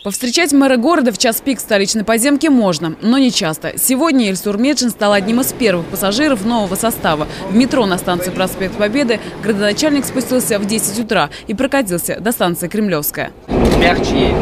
Повстречать мэра города в час пик столичной подземки можно, но не часто. Сегодня Ильсур Медшин стал одним из первых пассажиров нового состава. В метро на станции Проспект Победы градоначальник спустился в 10 утра и прокатился до станции Кремлевская. Мягче.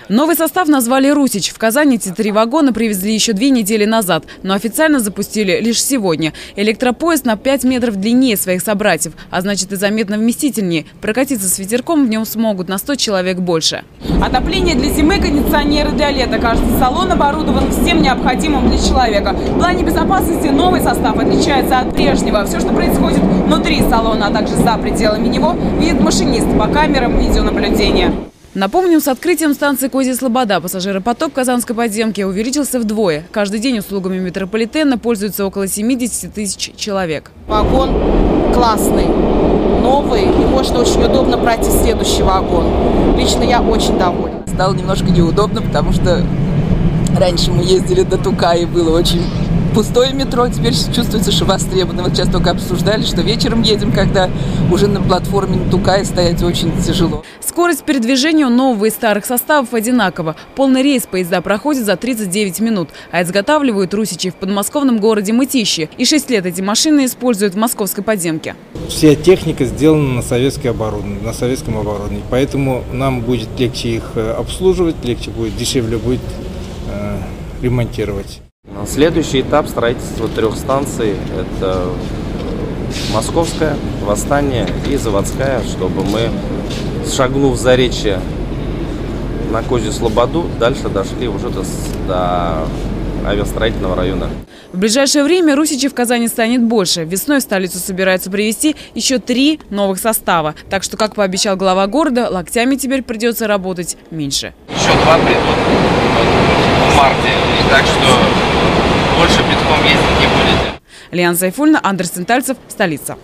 Новый состав назвали «Русич». В Казани эти 3 вагона привезли еще 2 недели назад, но официально запустили лишь сегодня. Электропоезд на 5 метров длиннее своих собратьев, а значит и заметно вместительнее. Прокатиться с ветерком в нем смогут на 100 человек больше. Отопление для зимы, кондиционеры для лета. Кажется, салон оборудован всем необходимым для человека. В плане безопасности новый состав отличается от прежнего. Все, что происходит внутри салона, а также за пределами него, видит машинист по камерам видеонаблюдения. Напомним, с открытием станции Козья Слобода пассажиропоток казанской подземки увеличился вдвое. Каждый день услугами метрополитена пользуются около 70 тысяч человек. Вагон классный, новый, и можно очень удобно пройти в следующий вагон. Лично я очень довольна. Стало немножко неудобно, потому что раньше мы ездили до Тука и было очень пустое метро, теперь чувствуется, что востребовано. Вот сейчас только обсуждали, что вечером едем, когда уже на платформе на Тукае стоять очень тяжело. Скорость передвижения у нового и старых составов одинакова. Полный рейс поезда проходит за 39 минут, а изготавливают «Русичи» в подмосковном городе Мытищи. И 6 лет эти машины используют в московской подземке. Вся техника сделана на советском оборудовании, поэтому нам будет легче их обслуживать, легче будет, дешевле будет ремонтировать. Следующий этап строительства 3 станций – это Московская, Восстание и Заводская, чтобы мы, шагнув в заречье на Козью Слободу, дальше дошли уже до авиастроительного района. В ближайшее время «Русичей» в Казани станет больше. Весной в столицу собираются привезти еще 3 новых состава. Так что, как пообещал глава города, локтями теперь придется работать меньше. Еще 2 придут в марте, так что больше битком ездить не будете. Лиана Сайфульна, Андрей Центальцев, столица.